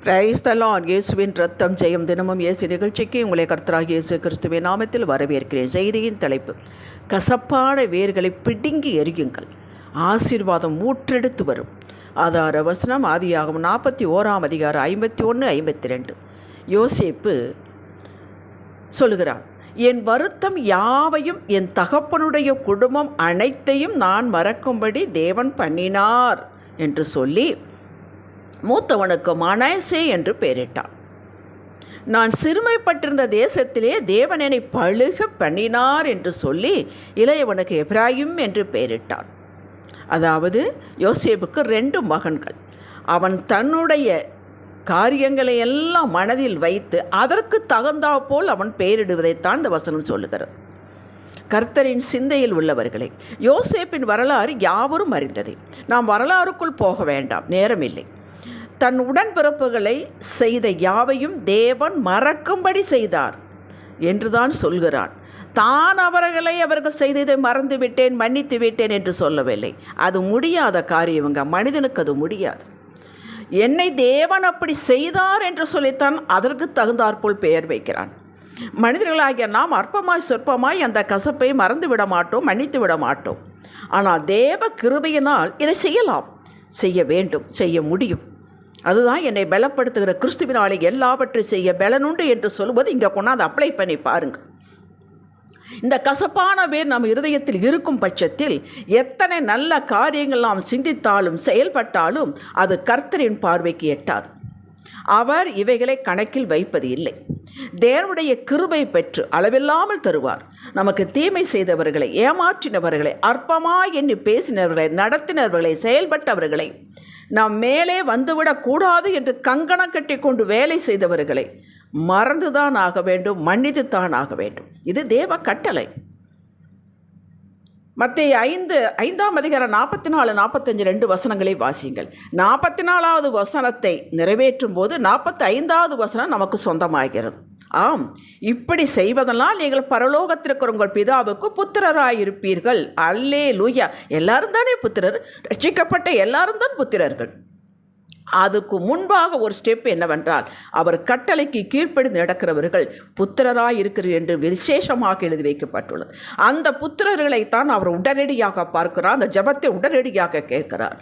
Praise the Lord. இயேசுவின் ரத்தம் ஜெயம். தினமும் இயேசு நிகழ்ச்சிக்கு உங்களை கர்த்தராகிய இயேசு கிறிஸ்துவின் நாமத்தில் வரவேற்கிறேன். செய்தியின் தலைப்பு: கசப்பான வேர்களை பிடுங்கி எறியுங்கள், ஆசீர்வாதம் ஊற்றெடுத்து வரும். ஆதார வசனம் ஆதியாகமம் 41 அதிகாரம் 51, 52. யோசேப்பு சொல்லுகிறான், என் வருத்தம் யாவையும் என் தகப்பனுடைய குடும்பம் அனைத்தையும் நான் மறக்கும்படி தேவன் பண்ணினார் என்று சொல்லி மூத்தவனுக்கு மனாசே என்று பெயரிட்டான். நான் சிறுமைப்பட்டிருந்த தேசத்திலே தேவன் என்னை பழுக பண்ணினார் என்று சொல்லி இளையவனுக்கு எப்ராயிம் என்று பெயரிட்டான். அதாவது யோசேப்புக்கு 2 மகன்கள். அவன் தன்னுடைய காரியங்களை எல்லாம் மனதில் வைத்து அதற்கு தகுந்தாற்போல் அவன் பெயரிடுவதைத்தான் இந்த வசனம் சொல்லுகிறது. கர்த்தரின் சிந்தையில் உள்ளவர்களை யோசேப்பின் வரலாறு யாவரும் அறிந்ததே. நாம் வரலாறுக்குள் போக வேண்டாம், நேரமில்லை. தன் உடன்பிறப்புகளை செய்த யாவையும் தேவன் மறக்கும்படி செய்தார் என்றுதான் சொல்கிறான். தான் அவர்கள் செய்ததை மறந்து விட்டேன், மன்னித்து விட்டேன் என்று சொல்லவில்லை. அது முடியாத காரியங்க. மனிதனுக்கு அது முடியாது. என்னை தேவன் அப்படி செய்தார் என்று சொல்லித்தான் அதற்கு தகுந்தாற்போல் பெயர் வைக்கிறான். மனிதர்களாகிய நாம் அற்பமாய் சொற்பமாய் அந்த கசப்பை மறந்து விட மாட்டோம், மன்னித்து விட மாட்டோம். ஆனால் தேவ கிருபையினால் இதை செய்யலாம், செய்ய வேண்டும், செய்ய முடியும். அதுதான் என்னை பலப்படுத்துகிற கிறிஸ்துவினாலே எல்லாவற்றையும் செய்ய பலனுண்டு என்று சொல்வது. இங்கே கொண்டாந்து அப்ளை பண்ணி பாருங்கள். இந்த கசப்பான வேர் நம் இருதயத்தில் இருக்கும் பட்சத்தில் எத்தனை நல்ல காரியங்கள் நாம் சிந்தித்தாலும் செயல்பட்டாலும் அது கர்த்தரின் பார்வைக்கு எட்டாது. அவர் இவைகளை கணக்கில் வைப்பது இல்லை. தேவனுடைய கிருபை பெற்று அளவில்லாமல் தருவார். நமக்கு தீமை செய்தவர்களை, ஏமாற்றினவர்களை, அற்பமாய் எண்ணி பேசினவர்களை, நடத்தினவர்களை, செயல்பட்டவர்களை, நாம் மேலே வந்துவிடக்கூடாது என்று கங்கணம் கட்டி கொண்டு வேலை செய்தவர்களை மறந்துதான் ஆக வேண்டும், மன்னித்துத்தான் ஆக வேண்டும். இது தேவ கட்டளை. மத்தேயு 5 அதிகாரம் 44, 45 2 வசனங்களை வாசியுங்கள். 44வது வசனத்தை நிறைவேற்றும் போது 45வது வசனம் நமக்கு சொந்தமாகிறது. ஆம், இப்படி செய்வதனால் நீங்கள் பரலோகத்திற்கு உங்கள் பிதாவுக்கு புத்திரராயிருப்பீர்கள். அல்லேலூயா. எல்லாரும் தானே புத்திரர்? ரட்சிக்கப்பட்ட எல்லாரும் தான் புத்திரர்கள். அதுக்கு முன்பாக ஒரு ஸ்டெப் என்னவென்றால், அவர் கட்டளைக்கு கீழ்ப்படிந்து நடக்கிறவர்கள் புத்திரராய் இருக்கிறார் என்று விசேஷமாக எழுதி வைக்கப்பட்டுள்ளது. அந்த புத்திரர்களைத்தான் அவர் உடனடியாக பார்க்கிறார். அந்த ஜெபத்தை உடனடியாக கேட்கிறார்.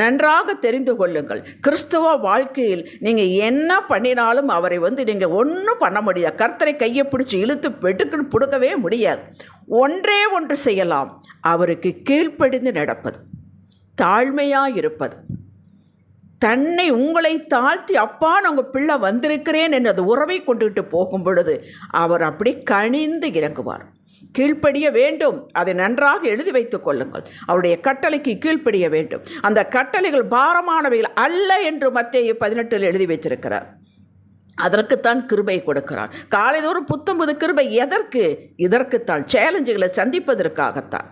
நன்றாக தெரிந்து கொள்ளுங்கள், கிறிஸ்துவ வாழ்க்கையில் நீங்கள் என்ன பண்ணினாலும் அவரை நீங்கள் ஒன்றும் பண்ண முடியாது. கர்த்தரை கையை பிடிச்சி இழுத்து வெட்டுக்குன்னு பிடுங்கவே முடியாது. ஒன்றே ஒன்று செய்யலாம், அவருக்கு கீழ்ப்படிந்து நடப்பது, தாழ்மையாக இருப்பது. தன்னை உங்களை தாழ்த்தி, அப்பா நான் உங்கள் பிள்ளை வந்திருக்கிறேன் என்று அது உறவை கொண்டுகிட்டு போகும் பொழுது அவர் அப்படி கனிந்து இறங்குவார். கீழ்ப்படிய வேண்டும். அதை நன்றாக எழுதி வைத்துக் கொள்ளுங்கள். அவருடைய கட்டளைக்கு கீழ்ப்படிய வேண்டும். அந்த கட்டளைகள் பாரமானவைகள் அல்ல என்று மத்தேயு 18 எழுதி வைத்திருக்கிறார். அதற்குத்தான் கிருபை கொடுக்கிறார். காலைதோறும் புத்தம்புது கிருபை. எதற்கு? இதற்குத்தான், சேலஞ்சுகளை சந்திப்பதற்காகத்தான்.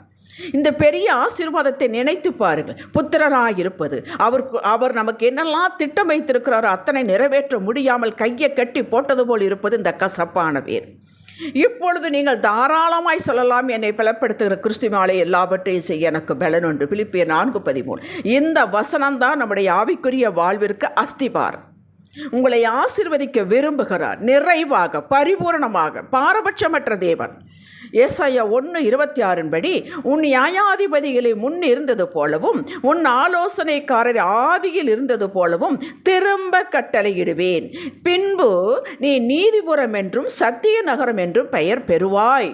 இந்த பெரிய ஆசீர்வாதத்தை நினைத்து பாருங்கள். புத்திரராயிருப்பது, அவர் நமக்கு என்னெல்லாம் திட்டம் வைத்திருக்கிறாரோ அத்தனை நிறைவேற்ற முடியாமல் கையை கட்டி போட்டது போல் இருப்பது இந்த கசப்பான வேர். இப்பொழுது நீங்கள் தாராளமாய் சொல்லலாம், என்னை பலப்படுத்துகிற கிறிஸ்துவினாலே எல்லாவற்றையும் செய்ய எனக்கு பலன் உண்டு. பிலிப்பியர் 4:13. இந்த வசனம்தான் நம்முடைய ஆவிக்குரிய வாழ்விற்கு அஸ்திபாரம். உங்களை ஆசீர்வதிக்க விரும்புகிறார், நிறைவாக, பரிபூரணமாக, பாரபட்சமற்ற தேவன். ஏசாயா 1:26 படி, உன் நியாயாதிபதிகளை முன் இருந்தது போலவும் உன் ஆலோசனைக்காரர் ஆதியில் இருந்தது போலவும் திரும்ப கட்டளையிடுவேன். பின்பு நீ நீதிபுரம் என்றும் சத்திய நகரம் என்றும் பெயர் பெறுவாய்.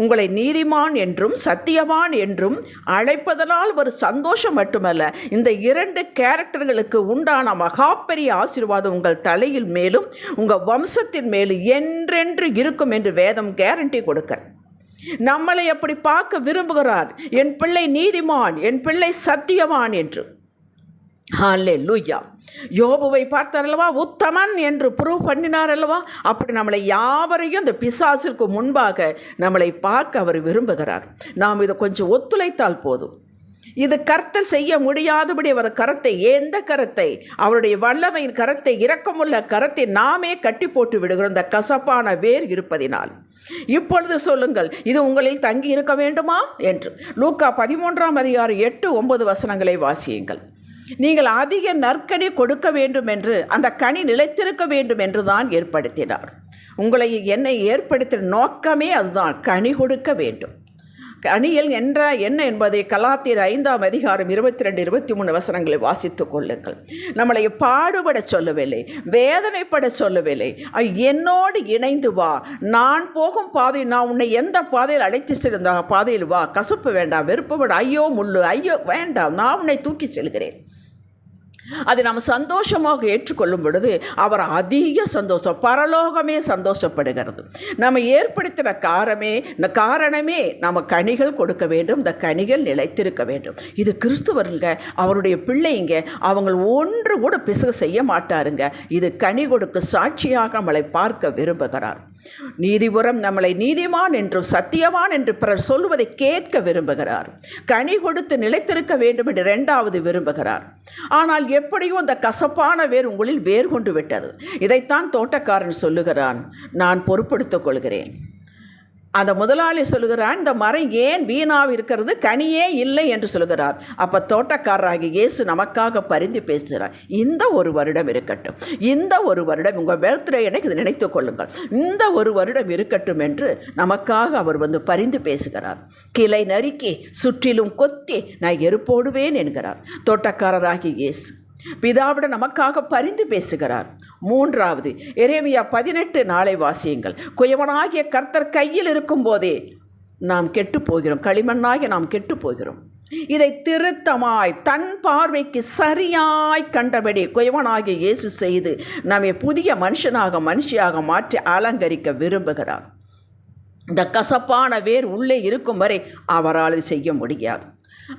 உங்களை நீதிமான் என்றும் சத்தியவான் என்றும் அழைப்பதனால் ஒரு சந்தோஷம் மட்டுமல்ல, இந்த 2 கேரக்டர்களுக்கு உண்டான மகாபெரிய ஆசீர்வாதம் உங்கள் தலையில் மேலும் உங்கள் வம்சத்தின் மேலும் என்றென்று இருக்கும் என்று வேதம் கேரண்டி கொடுக்க. நம்மளை அப்படி பார்க்க விரும்புகிறார். என் பிள்ளை நீதிமான், என் பிள்ளை சத்தியவான் என்று. ஹல்லேலூயா. யோபுவை பார்த்தார் அல்லவா, உத்தமன் என்று ப்ரூவ் பண்ணினார் அல்லவா. அப்படி நம்மளை யாவரையும் இந்த பிசாசிற்கு முன்பாக நம்மளை பார்க்க அவர் விரும்புகிறார். நாம் இதை கொஞ்சம் ஒத்துழைத்தால் போதும். இது கர்த்தர் செய்ய முடியாதபடி அவர் கரத்தை, எந்த கரத்தை? அவருடைய வல்லமையின் கரத்தை, இரக்கமுள்ள கரத்தை நாமே கட்டி போட்டு விடுகிறோம் இந்த கசப்பான வேர் இருப்பதினால். இப்பொழுது சொல்லுங்கள், இது உங்களில் தங்கி இருக்க வேண்டுமா என்று. லூக்கா 13 அதிகாரம் 8, 9 வசனங்களை வாசியுங்கள். நீங்கள் அதிக நற்கனி கொடுக்க வேண்டும் என்று, அந்த கனி நிலைத்திருக்க வேண்டும் என்று தான் ஏற்படுத்தினார். உங்களை என்னை ஏற்படுத்தின நோக்கமே அதுதான், கனி கொடுக்க வேண்டும். கனியல் என்றால் என்ன என்பதை கலாத்தியர் 5ஆம் அதிகாரம் 22, 23 வசனங்களை வாசித்துக் கொள்ளுங்கள். நம்மளை பாடுபட சொல்லவில்லை, வேதனைப்பட சொல்லவில்லை. என்னோடு இணைந்து வா, நான் போகும் பாதை, நான் உன்னை எந்த பாதையில் அழைத்து செல்லுந்த பாதையில் வா, கசப்பு வேண்டாம், வெறுப்பு ஐயோ முள்ளு ஐயோ வேண்டாம், நான் உன்னை தூக்கி செல்கிறேன். அதை நாம் சந்தோஷமாக ஏற்றுக்கொள்ளும் பொழுது அவர் அதிக சந்தோஷம், பரலோகமே சந்தோஷப்படுகிறது. நம்ம ஏற்படுத்தின காரணமே நம்ம கனிகள் கொடுக்க வேண்டும், இந்த கனிகள் நிலைத்திருக்க வேண்டும். இது கிறிஸ்துவருங்க, அவருடைய பிள்ளைங்க, அவங்க ஒன்று கூட பிசகு செய்ய மாட்டாருங்க. இது கனி கொடுக்க சாட்சியாக நம்மளை பார்க்க விரும்புகிறார். நீதிபுரம் நம்மளை நீதிமான் என்றும் சத்தியவான் என்று பிறர் சொல்வதை கேட்க விரும்புகிறார். கனி கொடுத்து நிலைத்திருக்க வேண்டும் என்று 2வது விரும்புகிறார். ஆனால் எப்படியோ அந்த கசப்பான வேர் உங்களில் வேர் கொண்டு விட்டது. இதைத்தான் தோட்டக்காரன் சொல்லுகிறான், நான் பொறுப்படுத்திக் கொள்கிறேன். அந்த முதலாளி சொல்லுகிறான், இந்த மரம் ஏன் வீணாக இருக்கிறது, கனியே இல்லை என்று சொல்கிறார். அப்போ தோட்டக்காரராகி இயேசு நமக்காக பரிந்து பேசுகிறார். இந்த ஒரு வருடம் இருக்கட்டும், இந்த ஒரு வருடம் உங்கள் பர்த்டே எனக்கு இதை நினைத்து கொள்ளுங்கள், இந்த ஒரு வருடம் இருக்கட்டும் என்று நமக்காக அவர் பரிந்து பேசுகிறார். கிளை நறுக்கி சுற்றிலும் கொத்தி நான் எருப்போடுவேன் என்கிறார் தோட்டக்காரராகி இயேசு. பிதாவிட நமக்காக பரிந்து பேசுகிறார். 3வது எரேமியா 18 வாசியுங்கள். குயவனாகிய கர்த்தர் கையில் இருக்கும் போதே நாம் கெட்டு போகிறோம், களிமண்ணாகி நாம் கெட்டு போகிறோம். இதை திருத்தமாய் தன் பார்வைக்கு சரியாய் கண்டபடி குயவனாகிய இயேசு செய்து நம்மை புதிய மனுஷியாக மாற்றி அலங்கரிக்க விரும்புகிறார். இந்த கசப்பான வேர் உள்ளே இருக்கும் வரை அவரால் செய்ய முடியாது.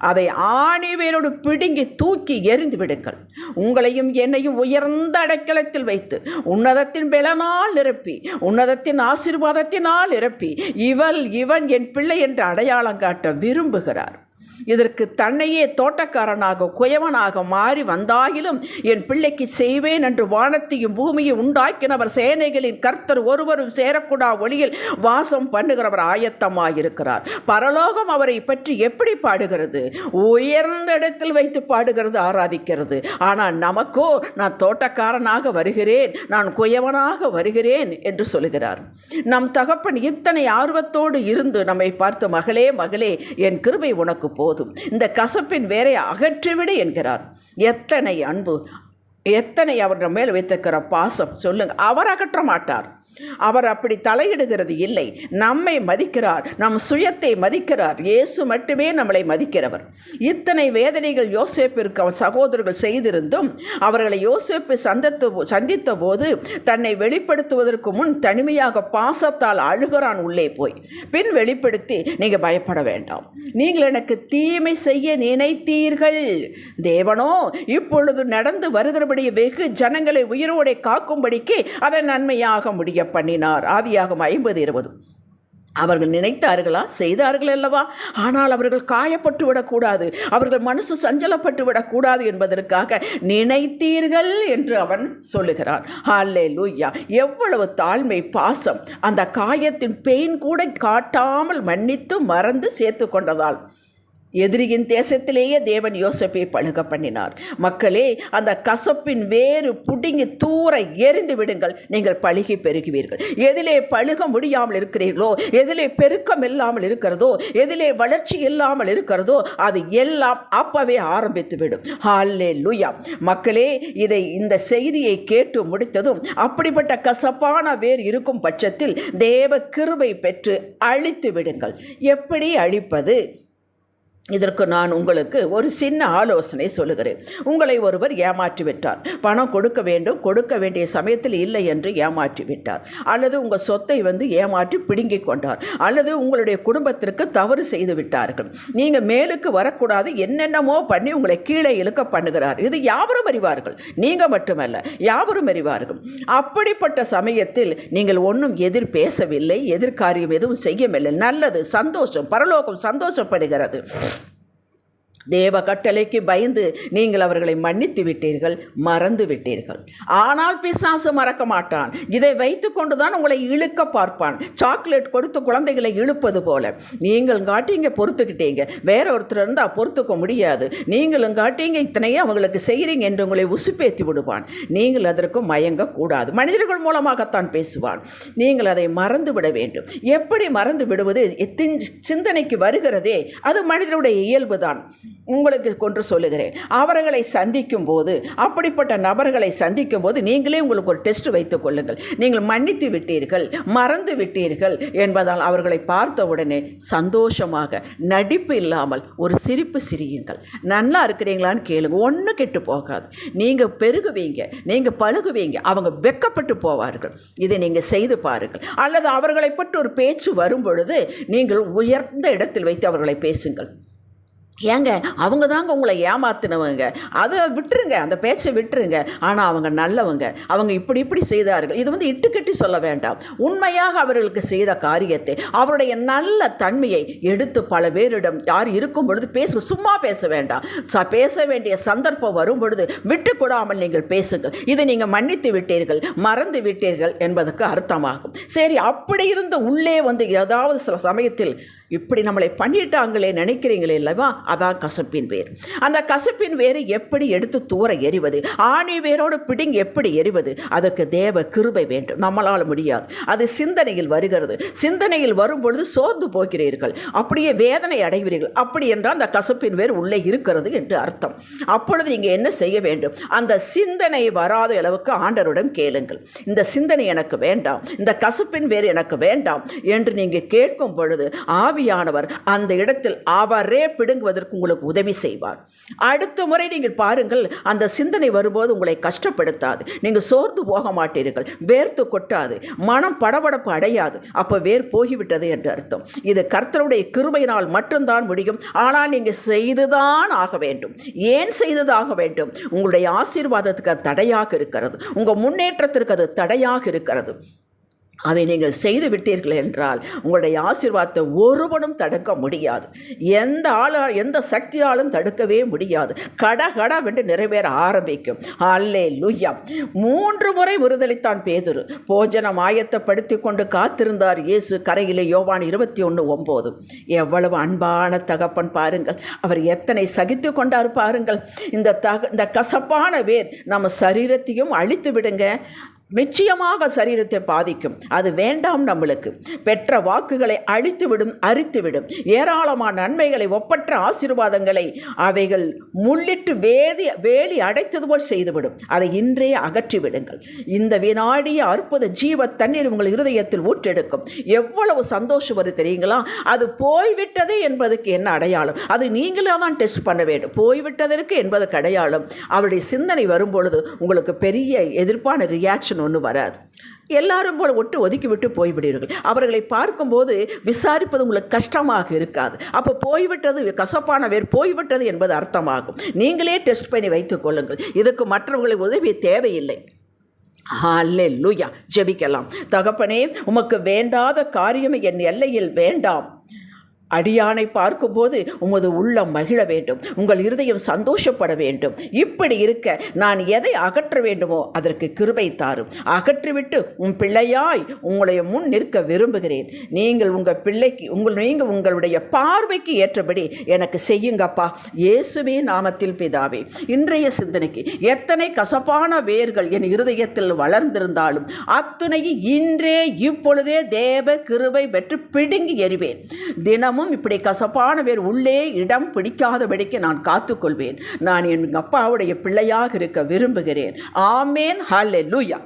அதை ஆணிவேரோடு பிடுங்கி தூக்கி எறிந்து விடுங்கள். உங்களையும் என்னையும் உயர்ந்த அடைக்கலத்தில் வைத்து உன்னதத்தின் பலனால் நிரப்பி, உன்னதத்தின் ஆசீர்வாதத்தினால் நிரப்பி, இவன் என் பிள்ளை என்று அடையாளம் காட்ட விரும்புகிறார். இதற்கு தன்னையே தோட்டக்காரனாக குயவனாக மாறி வந்தாகிலும் என் பிள்ளைக்கு செய்வேன் என்று வானத்தையும் பூமியை உண்டாக்கினவர், சேனைகளின் கர்த்தர், ஒருவரும் சேரக்கூடா ஒளியில் வாசம் பண்ணுகிறவர் ஆயத்தமாயிருக்கிறார். பரலோகம் அவரை பற்றி எப்படி பாடுகிறது? உயர்ந்த இடத்தில் வைத்து பாடுகிறது, ஆராதிக்கிறது. ஆனால் நமக்கோ நான் தோட்டக்காரனாக வருகிறேன், நான் குயவனாக வருகிறேன் என்று சொல்கிறார். நம் தகப்பன் இத்தனை ஆர்வத்தோடு இருந்து நம்மை பார்த்து, மகளே மகளே என் கிருபை உனக்கு போதும், இந்த கசப்பின் வேரை அகற்றிவிடு என்கிறார். எத்தனை அன்பு, எத்தனை அவர் மேல் வைத்திருக்கிற பாசம் சொல்லுங்க. அவர் அகற்ற மாட்டார். அவர் அப்படி தலையிடுகிறது இல்லை. நம்மை மதிக்கிறார், நம் சுயத்தை மதிக்கிறார். இயேசு மட்டுமே நம்மளை மதிக்கிறவர். இத்தனை வேதனைகள் யோசேப்பிற்கு அவன் சகோதரர்கள் செய்திருந்தும் அவர்களை யோசேப்பு சந்தித்த போது தன்னை வெளிப்படுத்துவதற்கு முன் தனிமையாக பாசத்தால் அழுகிறான் உள்ளே போய். பின் வெளிப்படுத்தி, நீங்கள் பயப்பட வேண்டாம், நீங்கள் எனக்கு தீமை செய்ய நினைத்தீர்கள், தேவனோ இப்பொழுது நடந்து வருகிறபடி வெகு ஜனங்களை உயிரோடு காக்கும்படிக்கு அதை நன்மையாக முடிய பண்ணினார். ஆதியாகமம் 50:20. அவர்கள் நினைத்தார்களா? செய்தார்கள் அல்லவா? ஆனால் அவர்கள் காயப்பட்டு விடக்கூடாது, அவர்கள் மனசு சஞ்சலப்பட்டு விடக்கூடாது என்பதற்காக நினைத்தீர்கள் என்று அவன் சொல்லுகிறான். ஹல்லேலூயா! எவ்வளவு தாழ்மை, பாசம்! அந்த காயத்தின் பெயின் கூட காட்டாமல் மன்னித்து மறந்து சேர்த்து கொண்டதால் எதிரியின் தேசத்திலேயே தேவன் யோசேப்பை பழுக பண்ணினார். மக்களே, அந்த கசப்பின் வேறு புடுங்கி தூர எரிந்து விடுங்கள், நீங்கள் பழுகி பெருகுவீர்கள். எதிலே பழுக முடியாமல் இருக்கிறீர்களோ, எதிலே பெருக்கம் இல்லாமல் இருக்கிறதோ, எதிலே வளர்ச்சி இல்லாமல் இருக்கிறதோ, அது எல்லாம் அப்பவே ஆரம்பித்து விடும். ஹல்லேலூயா! மக்களே, இந்த செய்தியை கேட்டு முடித்ததும் அப்படிப்பட்ட கசப்பான வேர் இருக்கும் பட்சத்தில் தேவ கிருபை பெற்று அழித்து விடுங்கள். எப்படி அழிப்பது? இதற்கு நான் உங்களுக்கு ஒரு சின்ன ஆலோசனை சொல்லுகிறேன். உங்களை ஒருவர் ஏமாற்றிவிட்டார், பணம் கொடுக்க வேண்டும், கொடுக்க வேண்டிய சமயத்தில் இல்லை என்று ஏமாற்றிவிட்டார், அல்லது உங்கள் சொத்தை ஏமாற்றி பிடுங்கிக் கொண்டார், அல்லது உங்களுடைய குடும்பத்திற்கு தவறு செய்து விட்டார்கள். நீங்கள் மேலுக்கு வரக்கூடாது, என்னென்னமோ பண்ணி உங்களை கீழே இழுக்க பண்ணுகிறார். இது யாவரும் அறிவார்கள், நீங்கள் மட்டுமல்ல, யாவரும் அறிவார்கள். அப்படிப்பட்ட சமயத்தில் நீங்கள் ஒன்றும் எதிர் பேசவில்லை, எதிர்காரியம் எதுவும் செய்யவில்லை. நல்லது, சந்தோஷம், பரலோகம் சந்தோஷப்படுகிறது. தேவ கட்டளைக்கு பயந்து நீங்கள் அவர்களை மன்னித்து விட்டீர்கள், மறந்து விட்டீர்கள். ஆனால் பிசாசு மறக்க மாட்டான். இதை வைத்து கொண்டுதான் உங்களை இழுக்க பார்ப்பான். சாக்லேட் கொடுத்து குழந்தைகளை இழுப்பது போல. நீங்கள் காட்டிங்க பொறுத்துக்கிட்டீங்க, வேற ஒருத்தர் இருந்தால் பொறுத்துக்க முடியாது. நீங்களும் காட்டிங்க இத்தனையும் அவங்களுக்கு செய்கிறீங்க என்று உங்களை உசுப்பேத்தி விடுவான். நீங்கள் அதற்கு மயங்கக்கூடாது. மனிதர்கள் மூலமாகத்தான் பேசுவான். நீங்கள் அதை மறந்து விட வேண்டும். எப்படி மறந்து விடுவது? சிந்தனைக்கு வருகிறதே அது மனிதனுடைய இயல்புதான். உங்களுக்கு கொன்று சொல்லுகிறேன், அவர்களை சந்திக்கும் போது, அப்படிப்பட்ட நபர்களை சந்திக்கும் போது நீங்களே உங்களுக்கு ஒரு டெஸ்ட் வைத்துக் கொள்ளுங்கள். நீங்கள் மன்னித்து விட்டீர்கள், மறந்து விட்டீர்கள் என்பதால் அவர்களை பார்த்த உடனே சந்தோஷமாக, நடிப்பு இல்லாமல் ஒரு சிரிப்பு சிரியுங்கள். நல்லா இருக்கிறீங்களான்னு கேளுங்க. ஒன்றும் கெட்டு போகாது. நீங்கள் பெருகுவீங்க, நீங்கள் பழகுவீங்க, அவங்க வெக்கப்பட்டு போவார்கள். இதை நீங்கள் செய்து பாருங்கள். அல்லது அவர்களை பற்றி ஒரு பேச்சு வரும் பொழுது நீங்கள் உயர்ந்த இடத்தில் வைத்து அவர்களை பேசுங்கள். ஏங்க அவங்க தாங்க உங்களை ஏமாத்தினவங்க, அதை விட்டுருங்க, அந்த பேச்சை விட்டுருங்க. ஆனால் அவங்க நல்லவங்க, அவங்க இப்படி செய்தார்கள். இது இட்டுக்கட்டி சொல்ல வேண்டாம். உண்மையாக அவர்களுக்கு செய்த காரியத்தை, அவருடைய நல்ல தன்மையை எடுத்து பல பேரிடம் யார் இருக்கும் பொழுது சும்மா பேச வேண்டாம். பேச வேண்டிய சந்தர்ப்பம் வரும் பொழுது விட்டு கொடாமல் நீங்கள் பேசுங்கள். இதை நீங்கள் மன்னித்து விட்டீர்கள், மறந்து விட்டீர்கள் என்பதற்கு அர்த்தமாகும். சரி, அப்படி இருந்த உள்ளே ஏதாவது சில சமயத்தில் இப்படி நம்மளை பண்ணிட்டாங்களே நினைக்கிறீங்களே இல்லவா, அதான் கசப்பின் வேர். அந்த கசப்பின் வேரை எப்படி எடுத்து தூர எறிவது? ஆணி வேரோடு பிடுங்கி எப்படி எறிவது? அதற்கு தேவ கிருபை வேண்டும். நம்மளால் முடியாது. அது சிந்தனையில் வருகிறது. சிந்தனையில் வரும் பொழுது சோர்ந்து போகிறீர்கள், அப்படியே வேதனை அடைவீர்கள். அப்படி என்றால் அந்த கசப்பின் வேர் உள்ளே இருக்கிறது என்று அர்த்தம். அப்பொழுது நீங்கள் என்ன செய்ய வேண்டும்? அந்த சிந்தனை வராத அளவுக்கு ஆண்டவரிடம் கேளுங்கள். இந்த சிந்தனை எனக்கு வேண்டாம், இந்த கசப்பின் வேர் எனக்கு வேண்டாம் என்று நீங்கள் கேட்கும் பொழுது ஆவியானவர் அந்த இடத்தில் அவரே பிடுங்குவதற்கு உங்களுக்கு உதவி செய்வார். அடுத்த முறை நீங்கள் பாருங்கள், அந்த சிந்தனை வரும்போது உங்களை கஷ்டப்படுத்தாது. நீங்கள் சோர்ந்து போக மாட்டீர்கள், வேர்த்து கொட்டாது, மனம் படபடப்பு அடையாது. அப்போ வேர் போகிவிட்டது என்று அர்த்தம். இது கர்த்தருடைய கிருபையினால் மட்டும்தான் முடியும். ஆனால் நீங்கள் செய்துதான் ஆக வேண்டும். ஏன் செய்ததாக வேண்டும்? உங்களுடைய ஆசீர்வாதத்துக்கு அது தடையாக இருக்கிறது, உங்கள் முன்னேற்றத்திற்கு அது தடையாக இருக்கிறது. அதை நீங்கள் செய்து விட்டீர்கள் என்றால் உங்களுடைய ஆசீர்வாதத்தை ஒருவனும் தடுக்க முடியாது. எந்த சக்தியாலும் தடுக்கவே முடியாது. கடகடவென்று நிறைவேற ஆரம்பிக்கும். அல்லேலூயா. 3 முறை விடுதலைத்தான் பேதுரு. போஜனம் ஆயத்தப்படுத்தி கொண்டு காத்திருந்தார் இயேசு கரையிலே. யோவான் 21:9. எவ்வளவு அன்பான தகப்பன் பாருங்கள். அவர் எத்தனை சகித்து கொண்டார் பாருங்கள். இந்த கசப்பான வேர் நம்ம சரீரத்தையும் அழித்து விடுங்க. நிச்சயமாக சரீரத்தை பாதிக்கும். அது வேண்டாம். நம்மளுக்கு பெற்ற வாக்குகளை அழித்துவிடும், அரித்துவிடும். ஏராளமான நன்மைகளை, ஒப்பற்ற ஆசீர்வாதங்களை அவைகள் முள்ளிட்டு வேலி அடைத்தது போல் செய்துவிடும். அதை இன்றே அகற்றிவிடுங்கள். இந்த வினாடிய அற்புத ஜீவ தண்ணீர் உங்கள் இருதயத்தில் ஊற்றெடுக்கும். எவ்வளவு சந்தோஷம் வரும் தெரியுங்களா? அது போய்விட்டது என்பதற்கு என்ன அடையாளம்? அது நீங்களே தான் டெஸ்ட் பண்ண வேண்டும். போய்விட்டதற்கு என்பதற்கு அடையாளம் அவருடைய சிந்தனை வரும்பொழுது உங்களுக்கு பெரிய எதிர்ப்பான ரியாக்ஷன் ஒன்று வராது. எல்லாரும் போல ஒதுக்கி விட்டு போய்விடுவீர்கள். அவர்களை பார்க்கும்போது விசாரிப்பது உங்களுக்கு கஷ்டமாக இருக்காது. அப்போ போய்விட்டது, கசப்பான வேர் போய்விட்டது என்பது அர்த்தமாகும். நீங்களே டெஸ்ட் பண்ணி வைத்துக் கொள்ளுங்கள். இதுக்கு மற்றவர்களை உதவி தேவையில்லை. அல்லேலூயா. ஜெபிக்கலாம். தகப்பனே, உமக்கு வேண்டாத காரியம் என் எல்லையில் வேண்டாம். அடியானை பார்க்கும்போது உமது உள்ளம் மகிழ வேண்டும், உங்கள் இருதயம் சந்தோஷப்பட வேண்டும். இப்படி இருக்க நான் எதை அகற்ற வேண்டுமோ அதற்கு கிருபை தாரும். அகற்றிவிட்டு உன் பிள்ளையாய் உங்களுடைய முன் நிற்க விரும்புகிறேன். நீங்கள் உங்கள் பிள்ளைக்கு நீங்கள் உங்களுடைய பார்வைக்கு ஏற்றபடி எனக்கு செய்யுங்கப்பா. இயேசுவே நாமத்தில் பிதாவே. இன்றைய சிந்தனைக்கு எத்தனை கசப்பான வேர்கள் என் இருதயத்தில் வளர்ந்திருந்தாலும் அத்துணையை இன்றே இப்பொழுதே தேவ கிருபை பெற்று பிடுங்கி எறிவேன். தினமும் இப்படி கசப்பான வேர் உள்ளே இடம் பிடிக்காதபடிக்கு நான் காத்துக்கொள்வேன். நான் என் அப்பாவுடைய பிள்ளையாக இருக்க விரும்புகிறேன். ஆமேன். ஹல்லேலூயா.